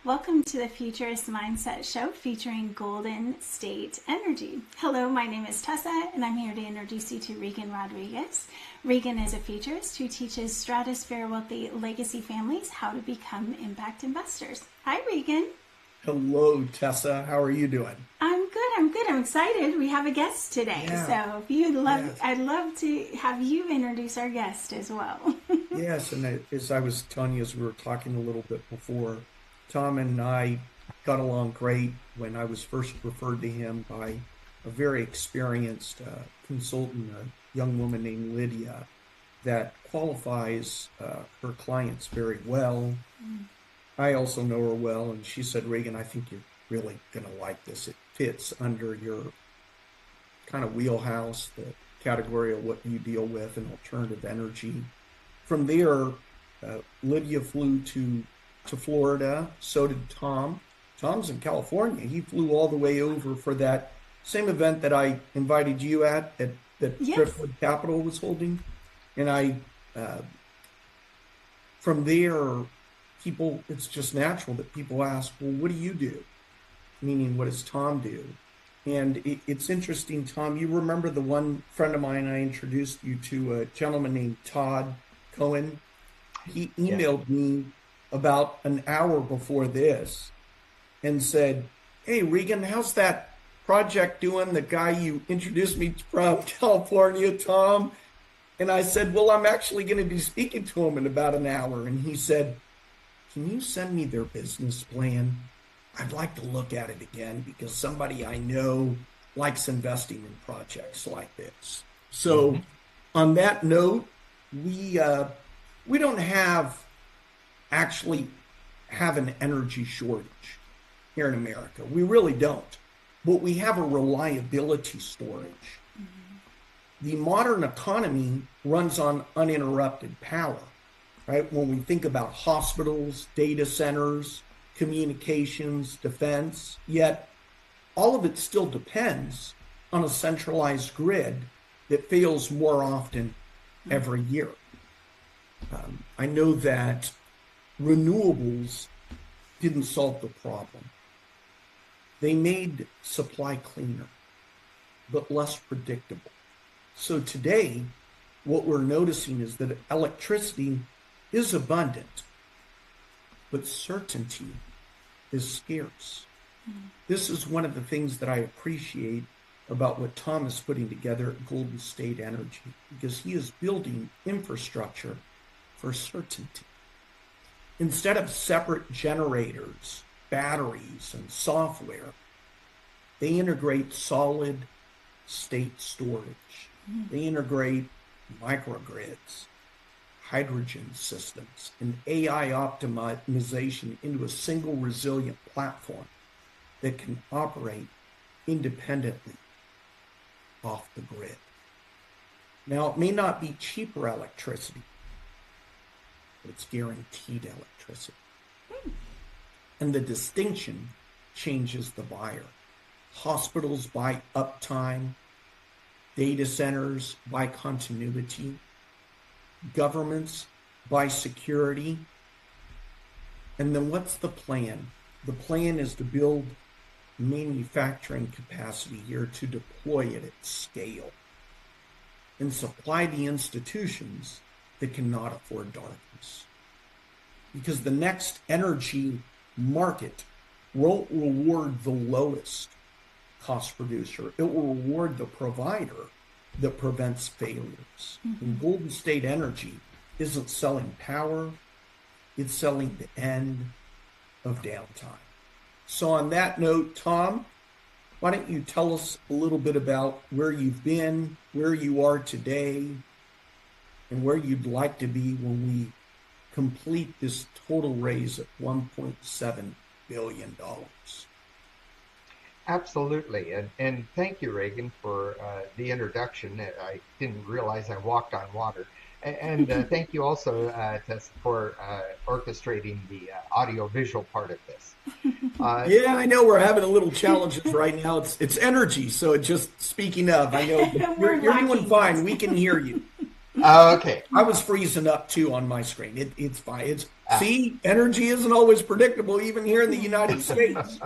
Welcome to the Futurist Mindset Show featuring Golden State Energy. Hello, my name is Tessa, and I'm here to introduce you to Reagan Rodriguez. Reagan is a futurist who teaches stratosphere wealthy legacy families how to become impact investors. Hi, Reagan. Hello, Tessa. How are you doing? I'm good. I'm excited. We have a guest today. Yeah. So if you'd love, Yes. I'd love to have you introduce our guest as well. Yes, and as I was telling you as we were talking a little bit before, Tom and I got along great when I was first referred to him by a very experienced consultant, a young woman named Lydia, that qualifies her clients very well. I also know her well, and she said, Reagan, I think you're really going to like this. It fits under your kind of wheelhouse, the category of what you deal with in alternative energy. From there, Lydia flew to Florida. So did Tom. Tom's in California. He flew all the way over for that same event that I invited you at that Yes. Driftwood Capital was holding. And I, from there, people, it's just natural that people ask, well, what do you do? Meaning, what does Tom do? And it's interesting, Tom, you remember the one friend of mine I introduced you to, a gentleman named Todd Cohen? He emailed me about an hour before this and said, hey, Regan, how's that project doing? The guy you introduced me from California, Tom. And I said, well, I'm actually going to be speaking to him in about an hour. And he said, can you send me their business plan? I'd like to look at it again because somebody I know likes investing in projects like this. So on that note, we don't actually have an energy shortage here in America. We really don't. But we have a reliability shortage. The modern economy runs on uninterrupted power, right? When we think about hospitals, data centers, communications, defense, yet all of it still depends on a centralized grid that fails more often every year. I know that renewables didn't solve the problem. They made supply cleaner, but less predictable. So today, what we're noticing is that electricity is abundant, but certainty is scarce. This is one of the things that I appreciate about what Tom is putting together at Golden State Energy, because he is building infrastructure for certainty. Instead of separate generators, batteries, and software, they integrate solid state storage. They integrate microgrids, hydrogen systems, and AI optimization into a single resilient platform that can operate independently off the grid. Now, it may not be cheaper electricity, but it's guaranteed electricity. And the distinction changes the buyer. Hospitals buy uptime, data centers buy continuity, governments buy security. And then what's the plan? The plan is to build manufacturing capacity here to deploy it at scale and supply the institutions that cannot afford darkness. Because the next energy market won't reward the lowest cost producer. It will reward the provider that prevents failures. And Golden State Energy isn't selling power, it's selling the end of downtime. So on that note, Tom, why don't you tell us a little bit about where you've been, where you are today, and where you'd like to be when we complete this total raise at $1.7 billion. Absolutely. And thank you, Reagan, for the introduction. I didn't realize I walked on water. And thank you also, Tessa, for orchestrating the audio-visual part of this. Yeah, I know we're having a little challenges right now. It's energy, so just speaking of, I know you're doing fine. We can hear you. Okay. I was freezing up too on my screen. It's fine. It's See, energy isn't always predictable, even here in the United States.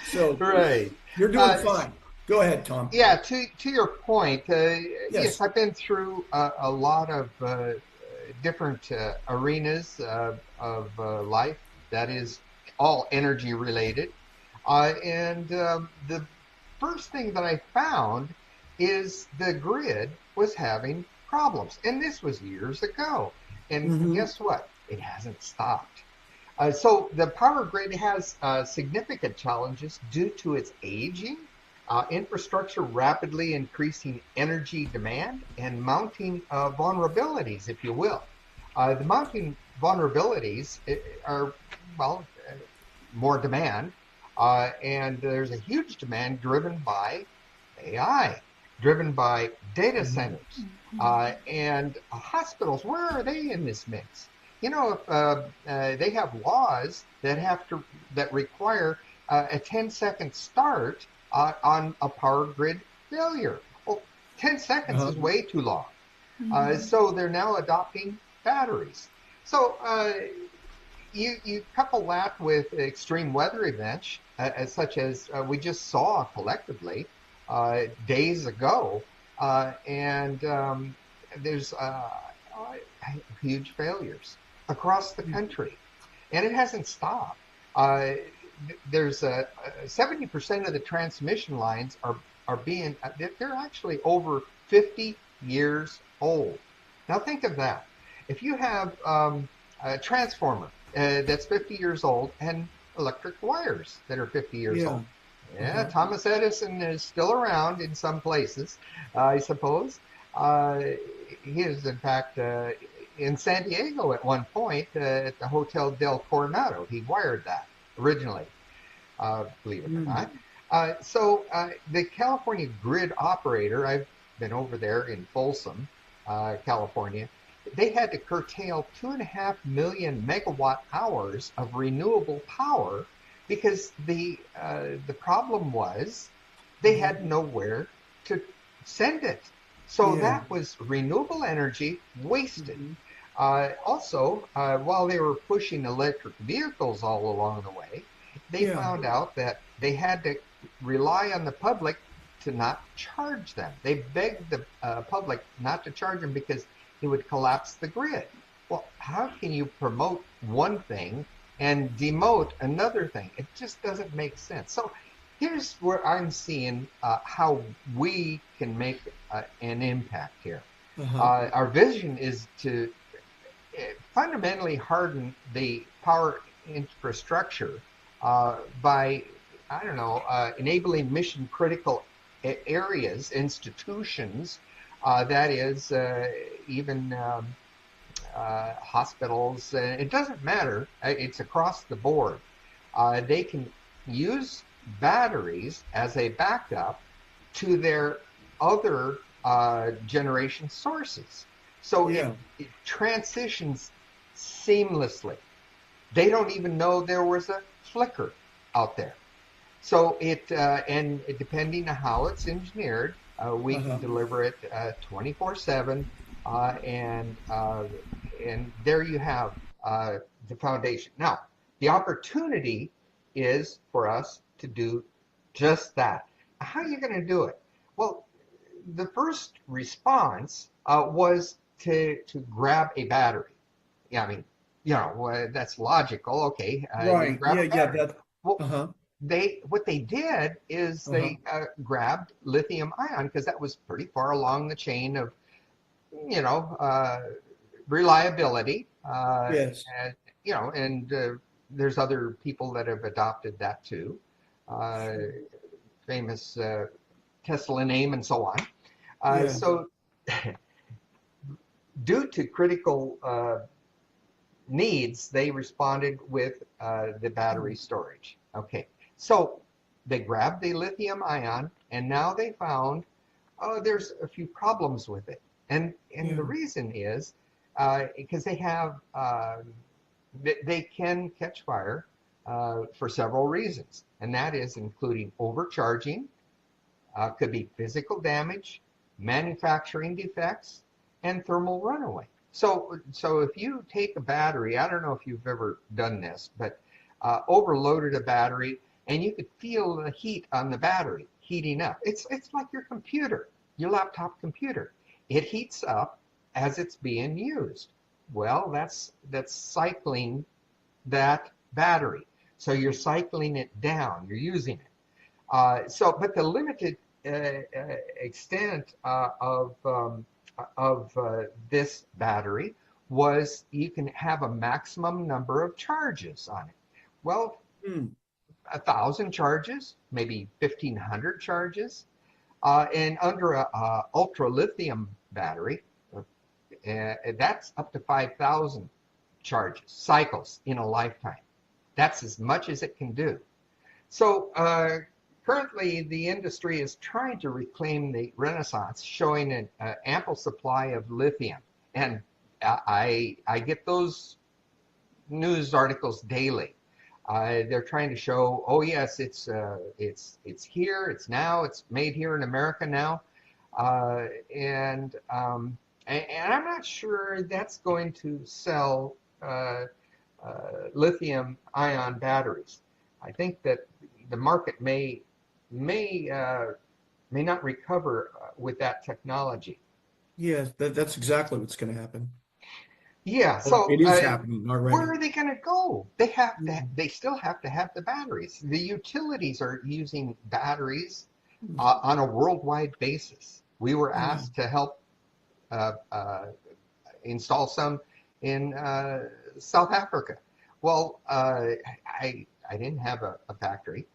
So Right. you're doing fine. Go ahead, Tom. Yeah, to your point, yes, Yes. I've been through a lot of different arenas of life that is all energy related. And the first thing that I found is the grid was having problems. And this was years ago. And Mm-hmm. guess what? It hasn't stopped. So the power grid has significant challenges due to its aging, infrastructure rapidly increasing energy demand, and mounting vulnerabilities, if you will. The mounting vulnerabilities are, well, more demand, and there's a huge demand driven by AI, driven by data centers, and hospitals. Where are they in this mix? You know, if they have laws that require a 10-second start on a power grid failure. Well, 10 seconds is way too long. So they're now adopting batteries. So you couple that with extreme weather events, such as we just saw collectively days ago, and there's huge failures across the country, and it hasn't stopped. There's 70% of the transmission lines are being, they're actually over 50 years old. Now think of that. If you have a transformer that's 50 years old and electric wires that are 50 years old. Yeah, Thomas Edison is still around in some places, I suppose. He is, in fact, in San Diego at one point at the Hotel del Coronado. He wired that originally, believe it or not. So the California grid operator, I've been over there in Folsom, California, they had to curtail 2.5 million megawatt hours of renewable power because the problem was they had nowhere to send it. So that was renewable energy wasted. Also, while they were pushing electric vehicles all along the way, they found out that they had to rely on the public to not charge them. They begged the public not to charge them because it would collapse the grid. Well, how can you promote one thing and demote another thing? It just doesn't make sense. So here's where I'm seeing how we can make an impact here. Our vision is to fundamentally harden the power infrastructure by, I don't know, enabling mission critical areas, institutions, that is, even hospitals. It doesn't matter. It's across the board. They can use batteries as a backup to their other generation sources. So it transitions seamlessly. They don't even know there was a flicker out there. So and depending on how it's engineered, we can deliver it 24/7, and there you have the foundation. Now, the opportunity is for us to do just that. How are you going to do it? Well, the first response was to grab a battery. Yeah, I mean, that's logical. Okay, Right. grab a battery. Well, what they did is they grabbed lithium ion because that was pretty far along the chain of, reliability. Yes. And there's other people that have adopted that too. Famous Tesla name and so on. So due to critical needs, they responded with the battery storage. Okay. So they grabbed the lithium ion, and now they found there's a few problems with it. And the reason is because they have they can catch fire for several reasons, and that is including overcharging, could be physical damage, manufacturing defects, and thermal runaway. So if you take a battery, I don't know if you've ever done this, but overloaded a battery, and you could feel the heat on the battery heating up. It's like your computer, your laptop computer. It heats up as it's being used. Well, that's cycling that battery. So you're cycling it down. You're using it. But the limited extent of this battery was you can have a maximum number of charges on it. Well, 1,000 charges, maybe 1,500 charges, and under a ultra lithium battery, that's up to 5,000 charges, cycles in a lifetime. That's as much as it can do. So currently, the industry is trying to reclaim the renaissance, showing an ample supply of lithium. And I get those news articles daily. They're trying to show, oh yes, it's here, it's now, it's made here in America now, and I'm not sure that's going to sell lithium ion batteries. I think that the market may not recover with that technology. Yes, that's exactly what's going to happen. Yeah, so it is happening already. Where are they going to go? They have to. They still have to have the batteries. The utilities are using batteries on a worldwide basis. We were asked to help install some in South Africa. Well, I didn't have a factory,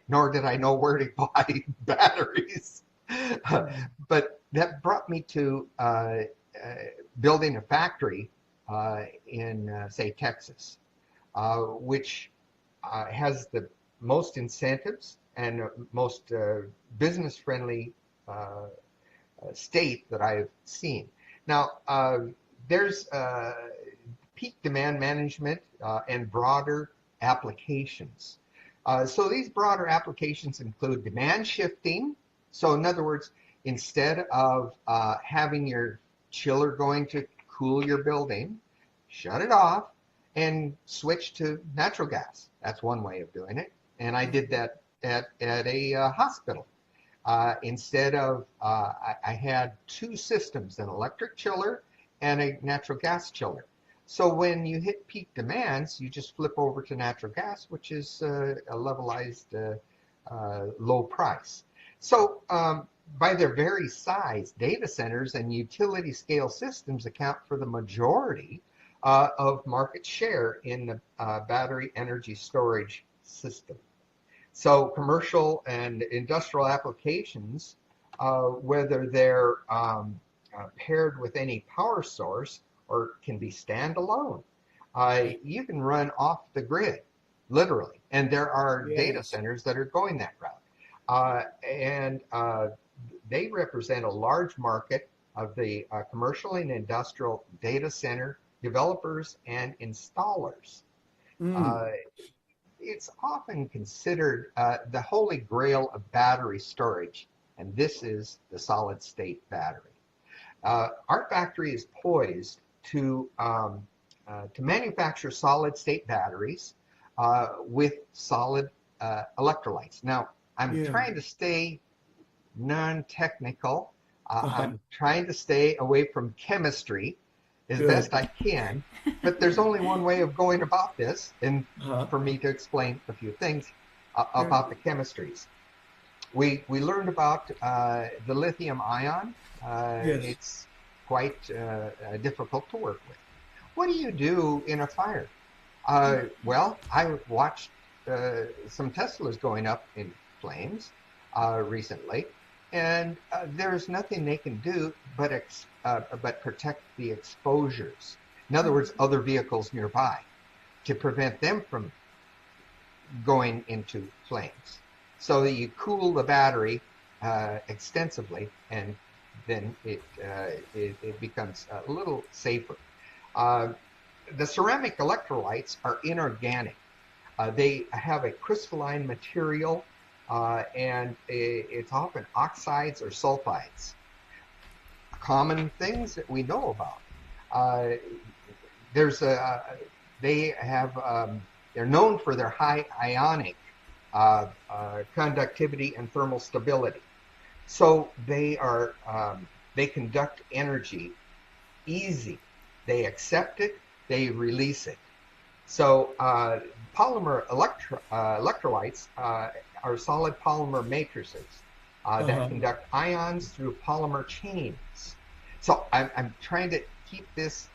nor did I know where to buy batteries. But that brought me to building a factory in, say, Texas, which has the most incentives and most business-friendly state that I've seen. Now, there's peak demand management and broader applications. So these broader applications include demand shifting. So in other words, instead of having your chiller going to cool your building, shut it off and switch to natural gas. That's one way of doing it. And I did that at a hospital. Instead of, I had two systems, an electric chiller and a natural gas chiller. So when you hit peak demands, you just flip over to natural gas, which is a levelized low price. So by their very size, data centers and utility scale systems account for the majority of market share in the battery energy storage system. So commercial and industrial applications, whether they're paired with any power source or can be standalone, you can run off the grid, literally. And there are data centers that are going that route. And they represent a large market of the commercial and industrial data center developers and installers. It's often considered the holy grail of battery storage, and this is the solid state battery. Our factory is poised to manufacture solid state batteries with solid electrolytes. Now, I'm trying to stay non-technical. I'm trying to stay away from chemistry as best I can, but there's only one way of going about this, and for me to explain a few things about the chemistries. We learned about the lithium ion. It's quite difficult to work with. What do you do in a fire? Well, I watched some Teslas going up in flames recently, and there's nothing they can do but protect the exposures. In other words, other vehicles nearby, to prevent them from going into flames. So that you cool the battery extensively, and then it becomes a little safer. The ceramic electrolytes are inorganic. They have a crystalline material, and it's often oxides or sulfides. Common things that we know about. There's a they have they're known for their high ionic conductivity and thermal stability. So they conduct energy easy. They accept it, they release it. So polymer electrolytes are solid polymer matrices that conduct ions through polymer chains. So I'm trying to keep this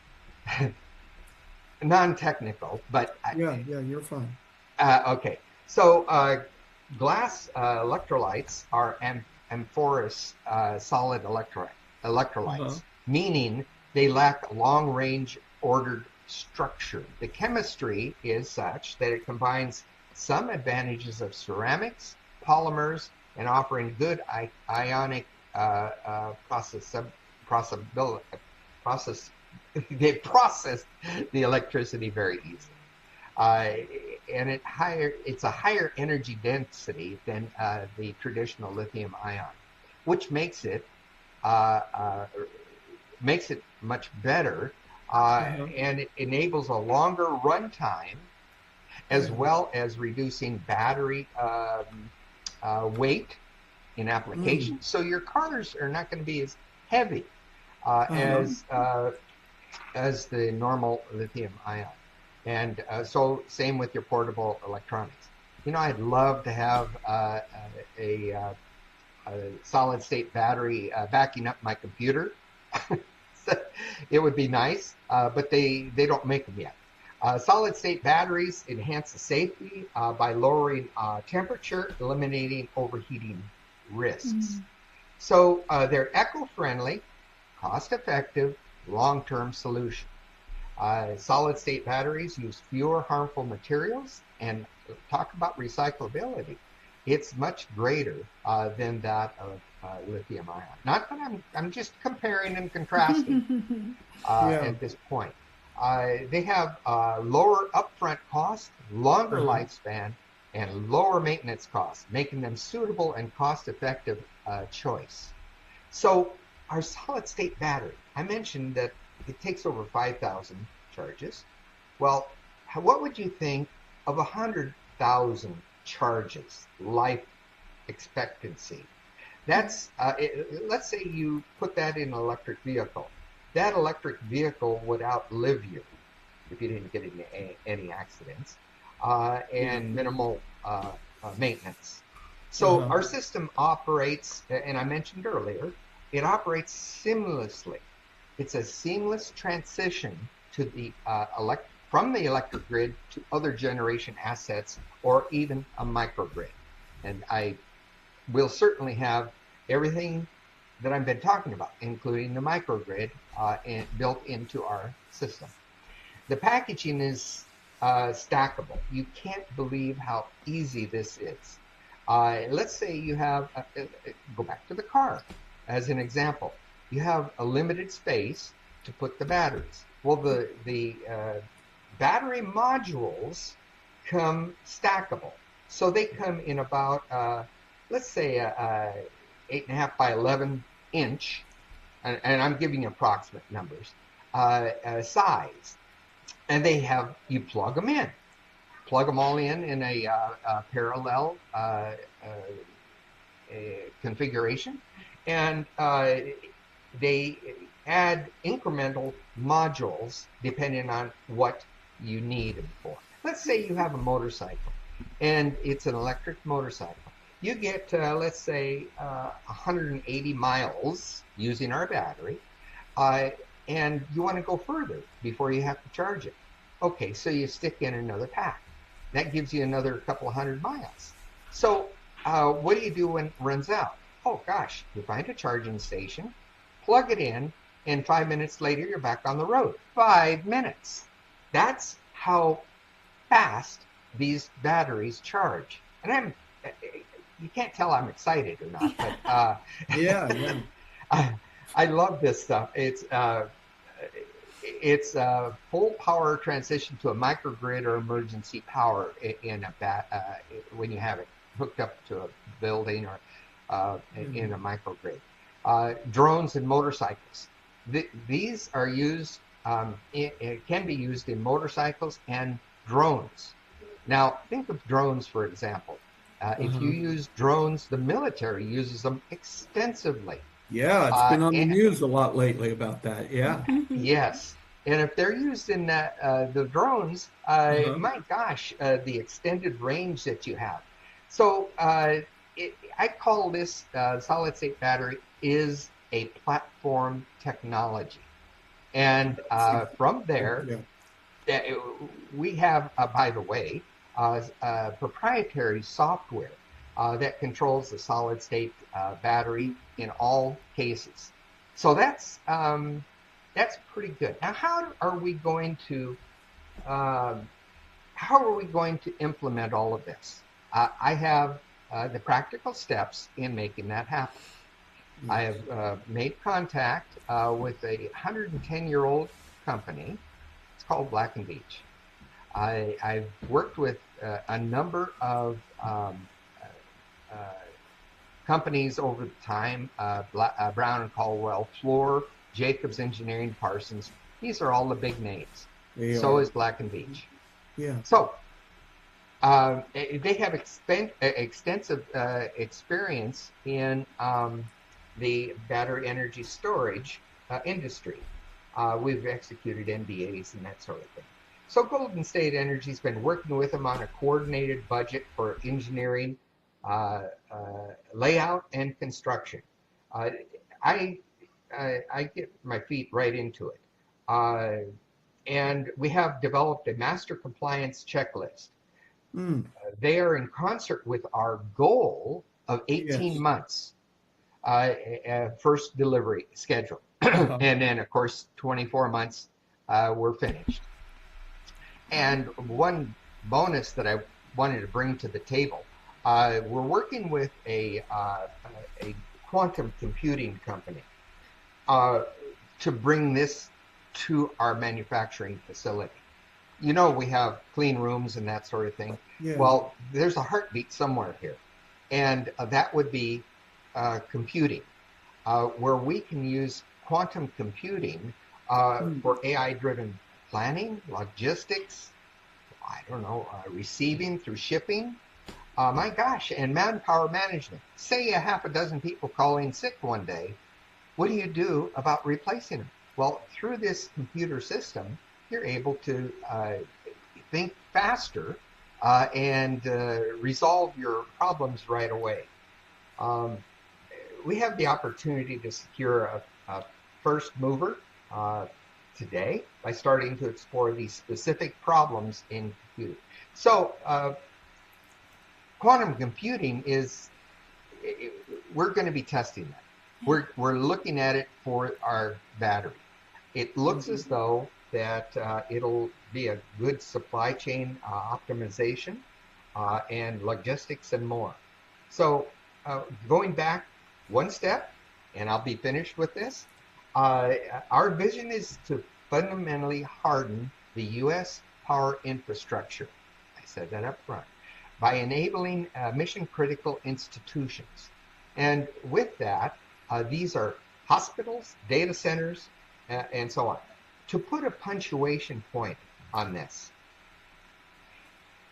non-technical, but yeah, you're fine. Okay. So glass electrolytes are amorphous solid electrolytes, meaning they lack a long-range ordered structure. The chemistry is such that it combines some advantages of ceramics, polymers, and offering good ionic they process the electricity very easily. And it's a higher energy density than the traditional lithium ion, which makes it much better, and it enables a longer runtime, as well as reducing battery weight in application. So your cars are not going to be as heavy as the normal lithium ion. And so same with your portable electronics. I'd love to have a solid state battery backing up my computer. It would be nice, but they don't make them yet. Solid state batteries enhance the safety by lowering temperature, eliminating overheating risks. So they're eco-friendly, cost-effective, long-term solution. Solid-state batteries use fewer harmful materials, and talk about recyclability. It's much greater than that of lithium ion. Not that I'm just comparing and contrasting at this point. They have lower upfront cost, longer lifespan, and lower maintenance costs, making them suitable and cost-effective choice. So our solid-state battery, I mentioned that it takes over 5,000 charges. Well, what would you think of 100,000 charges, life expectancy? That's, let's say you put that in an electric vehicle. That electric vehicle would outlive you if you didn't get into any accidents, and minimal maintenance. So our system operates, and I mentioned earlier, it operates seamlessly. It's a seamless transition to the from the electric grid to other generation assets, or even a microgrid. And I will certainly have everything that I've been talking about, including the microgrid, built into our system. The packaging is stackable. You can't believe how easy this is. Let's say you have, go back to the car as an example. You have a limited space to put the batteries. Well, the battery modules come stackable. So they come in about, let's say, 8.5 by 11 inch, and I'm giving you approximate numbers, size. And you plug them in. Plug them all in a parallel configuration. And they add incremental modules depending on what you need them for. Let's say you have a motorcycle, and it's an electric motorcycle. You get, let's say, 180 miles using our battery, and you want to go further before you have to charge it. Okay, so you stick in another pack. That gives you another couple of 100 miles. So what do you do when it runs out? Oh gosh, you find a charging station, plug it in, and 5 minutes later you're back on the road. 5 minutes. That's how fast these batteries charge. And you can't tell I'm excited or not, but yeah. I love this stuff. It's a full power transition to a microgrid or emergency power when you have it hooked up to a building or in a microgrid. Drones and motorcycles. These are used it can be used in motorcycles and drones. Now, think of drones, for example. If you use drones, the military uses them extensively. Yeah, it's been on the news a lot lately about that. Yeah. Yes. And if they're used in the drones, my gosh, the extended range that you have. So I call this solid state battery is a platform technology. And from there, we have, by the way, proprietary software that controls the solid state battery in all cases. So that's pretty good. Now, how are we going to implement all of this? I have the practical steps in making that happen. I have made contact with a 110-year-old company. It's called Black & Veatch. I've worked with a number of companies over the time, Brown & Caldwell, Fluor, Jacobs Engineering, Parsons. These are all the big names. So is Black & Veatch. Yeah. So they have extensive experience in the battery energy storage industry. We've executed NDAs and that sort of thing. So Golden State Energy's been working with them on a coordinated budget for engineering, layout, and construction. I get my feet right into it. And we have developed a master compliance checklist. They are in concert with our goal of 18 months first delivery schedule. And then, of course, 24 months, we're finished. And one bonus that I wanted to bring to the table, we're working with a quantum computing company to bring this to our manufacturing facility. You know, we have clean rooms and that sort of thing. Yeah. Well, there's a heartbeat somewhere here. And that would be computing, where we can use quantum computing for AI-driven planning, logistics, receiving through shipping. My gosh, and manpower management. Say you have a dozen people calling sick one day. What do you do about replacing them? Well, through this computer system, you're able to think faster and resolve your problems right away. We have the opportunity to secure a first mover today by starting to explore these specific problems in computing. So quantum computing we're going to be testing that. We're looking at it for our battery. It looks as though that it'll be a good supply chain optimization and logistics and more. So going back one step, and I'll be finished with this, our vision is to fundamentally harden the U.S. power infrastructure. I said that up front. By enabling mission-critical institutions. And with that, these are hospitals, data centers, and so on. To put a punctuation point on this,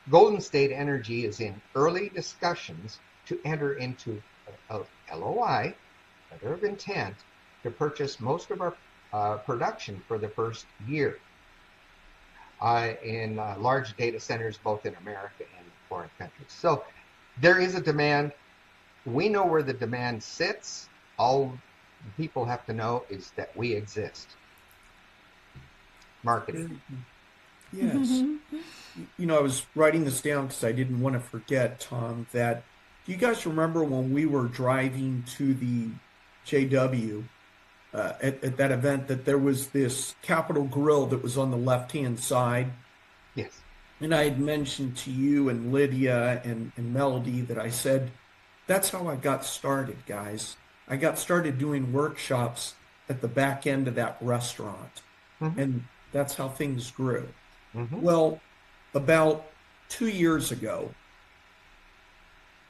Golden State Energy is in early discussions to enter into a LOI, letter of intent, to purchase most of our production for the first year in large data centers, both in America and foreign countries. So there is a demand. We know where the demand sits. All people have to know is that we exist. Marketing. Yes. You know, I was writing this down because I didn't want to forget, Tom, that do you guys remember when we were driving to the JW at that event that there was this Capitol Grill that was on the left-hand side? Yes. And I had mentioned to you and Lydia and Melody that I said, that's how I got started, guys. I got started doing workshops at the back end of that restaurant. And that's how things grew. Well, about 2 years ago,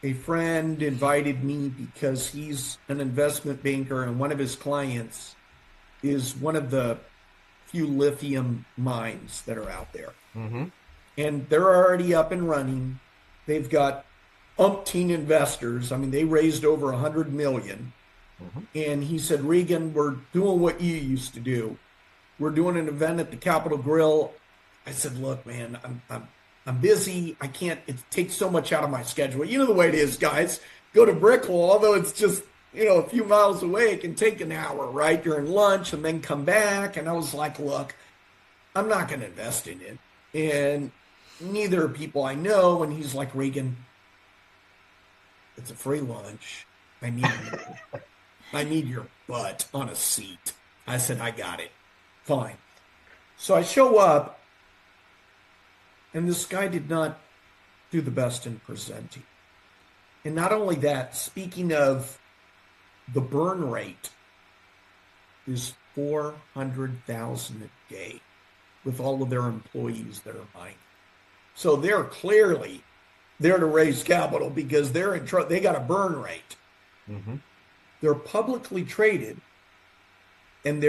a friend invited me because he's an investment banker and one of his clients is one of the few lithium mines that are out there. Mm-hmm. And they're already up and running. They've got umpteen investors. I mean, they raised over 100 million. Mm-hmm. And he said, Reagan, we're doing what you used to do. We're doing an event at the Capitol Grill. I said, look, man, I'm busy. I can't, it takes so much out of my schedule. You know the way it is, guys. Go to Brickell, although it's just, a few miles away, it can take an hour, right, during lunch and then come back. And I was like, look, I'm not going to invest in it. And neither are people I know. And he's like, Reagan, it's a free lunch. I need your butt on a seat. I said, I got it. Fine. So I show up, and this guy did not do the best in presenting. And not only that, speaking of the burn rate is 400,000 a day with all of their employees that are mining. So they're clearly there to raise capital because they're in trouble. They got a burn rate. Mm-hmm. They're publicly traded, and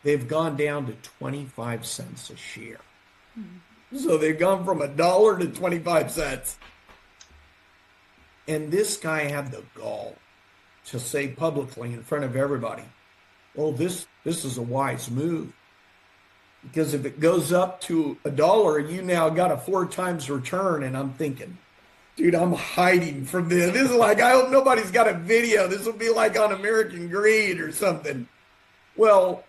they've gone down to 25 cents a share. Mm-hmm. So they've gone from $1 to 25 cents. And this guy had the gall to say publicly in front of everybody, oh, this is a wise move. Because if it goes up to $1, you now got a 4 times return. And I'm thinking, dude, I'm hiding from this. This is like, I hope nobody's got a video. This will be like on American Greed or something. Well,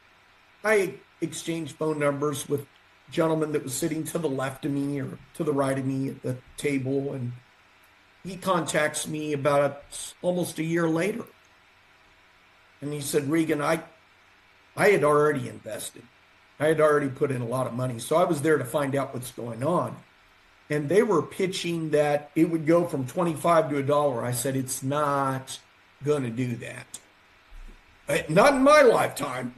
I exchanged phone numbers with a gentleman that was sitting to the left of me or to the right of me at the table. And he contacts me about almost a year later. And he said, Reagan, I had already invested. I had already put in a lot of money. So I was there to find out what's going on. And they were pitching that it would go from 25 to $1. I said, it's not going to do that. Not in my lifetime.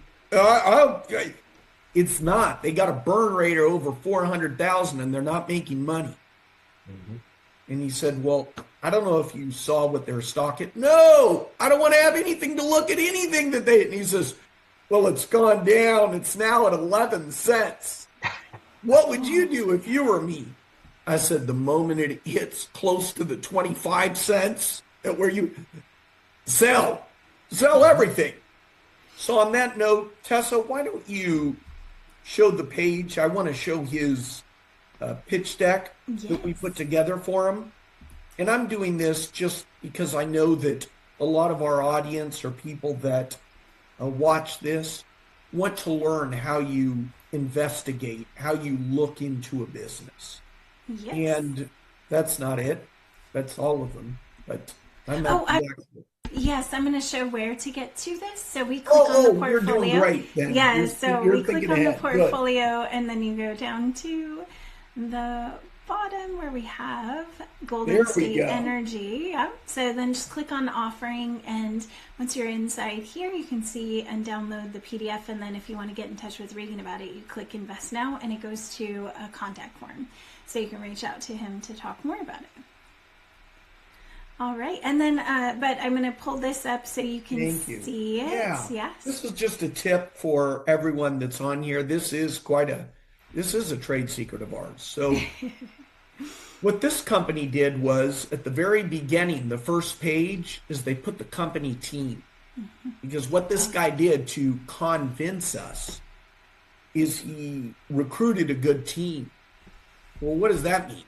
It's not. They got a burn rate of over 400,000 and they're not making money. Mm-hmm. And he said, well, I don't know if you saw what their stock at. No, I don't want to have anything to look at anything that they, and he says, well, it's gone down. It's now at 11 cents. What would you do if you were me? I said, the moment it hits close to the 25 cents at where you sell everything. So on that note, Tessa, why don't you show the page? I want to show his pitch deck that we put together for him. And I'm doing this just because I know that a lot of our audience or people that watch this want to learn how you investigate, how you look into a business. Yes. And that's not it. That's all of them. But I'm not yes, I'm going to show where to get to this. So we click on the portfolio. You're doing great, then. Yes, so we click on the portfolio. Good. And then you go down to the bottom where we have Golden State Energy. Yep. So then just click on offering, and once you're inside here, you can see and download the PDF. And then if you want to get in touch with Reagan about it, you click Invest Now, and it goes to a contact form. So you can reach out to him to talk more about it. All right. And then, but I'm going to pull this up so you can see it. Yeah. Yes. This is just a tip for everyone that's on here. This is a trade secret of ours. So what this company did was at the very beginning, the first page is they put the company team. Mm-hmm. Because what this guy did to convince us is he recruited a good team. Well, what does that mean?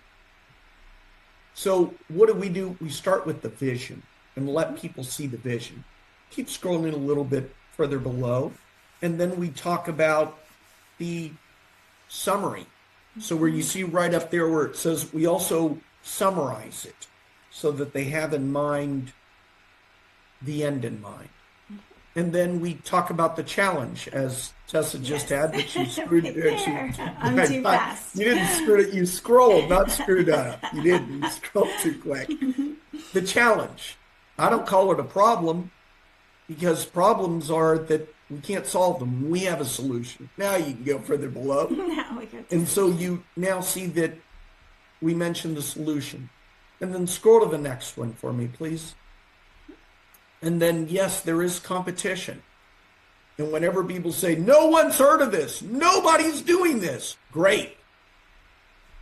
So what do? We start with the vision and let people see the vision. Keep scrolling a little bit further below. And then we talk about the summary. So where you see right up there where it says we also summarize it so that they have in mind the end in mind. And then we talk about the challenge, as Tessa just had, but she screwed it. I'm too fast. You didn't screw it. You scrolled, not screwed up. You didn't. You scrolled too quick. The challenge. I don't call it a problem because problems are that we can't solve them. We have a solution. Now you can go further below. Now we go. And so you now see that we mentioned the solution. And then scroll to the next one for me, please. And then, yes, there is competition. And whenever people say, no one's heard of this, nobody's doing this, great.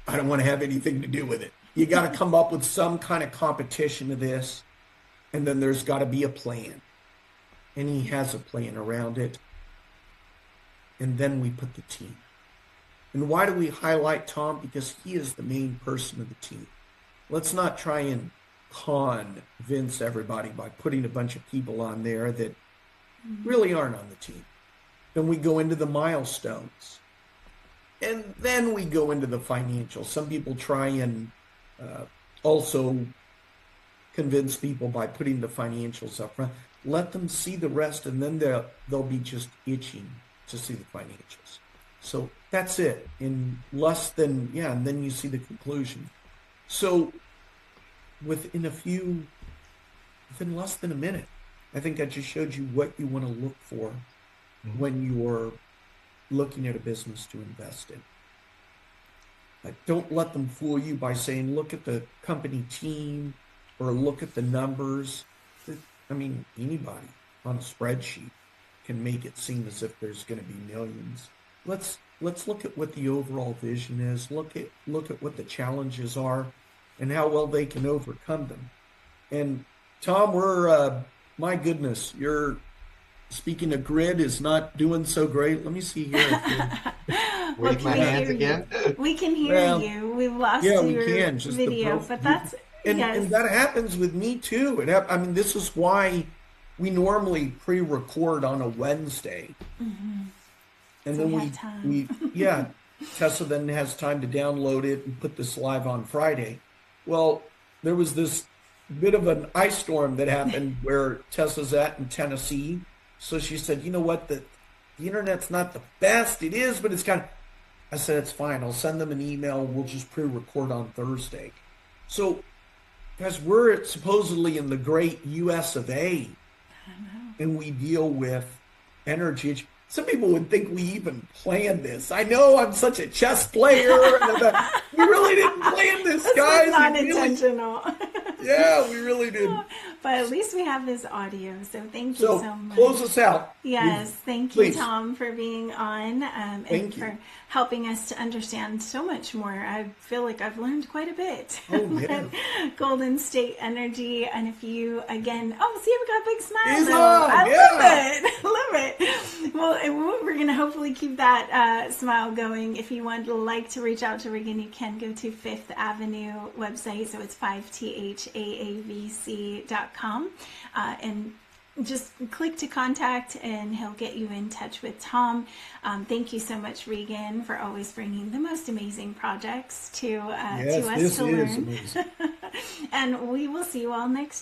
I don't want to have anything to do with it. You got to come up with some kind of competition to this, and then there's got to be a plan. And he has a plan around it. And then we put the team. And why do we highlight Tom? Because he is the main person of the team. Let's not try and convince everybody by putting a bunch of people on there that really aren't on the team. Then we go into the milestones. And then we go into the financials. Some people try and also convince people by putting the financials up front. Let them see the rest, and then they'll be just itching to see the financials. So that's it. In less than, and then you see the conclusion. So within less than a minute, I think I just showed you what you want to look for when you're looking at a business to invest in. Don't let them fool you by saying, look at the company team or look at the numbers. I mean, anybody on a spreadsheet can make it seem as if there's going to be millions. Let's look at what the overall vision is. Look at what the challenges are and how well they can overcome them. And Tom, we're my goodness, you're speaking of grid is not doing so great. Let me see here. Wave my hands again. We can hear you. We've lost your Just video, but that's and that happens with me too. I mean, this is why we normally pre-record on a Wednesday, and so then we Tessa then has time to download it and put this live on Friday. Well, there was this bit of an ice storm that happened where Tessa's at in Tennessee. So she said, you know what, the internet's not the best. It is, but it's kind of, I said, it's fine. I'll send them an email. We'll just pre-record on Thursday. So, guys, we're supposedly in the great US of A. And we deal with energy. Some people would think we even planned this. I know I'm such a chess player. We really didn't plan this, guys. It's not intentional. Yeah, we really did. But at least we have this audio, so thank you so much. Close us out. Yes, thank you, Tom, for being on and for helping us to understand so much more. I feel like I've learned quite a bit. Oh, yeah. Golden State Energy, and if you, again, see, we got a big smile. He's now. on, I love it. Well, we're going to hopefully keep that smile going. If you would like to reach out to Reagan, you can go to Fifth Avenue website, so it's 5thaavc.com, and just click to contact and he'll get you in touch with Tom. Thank you so much, Reagan, for always bringing the most amazing projects to us to learn. Amazing. And we will see you all next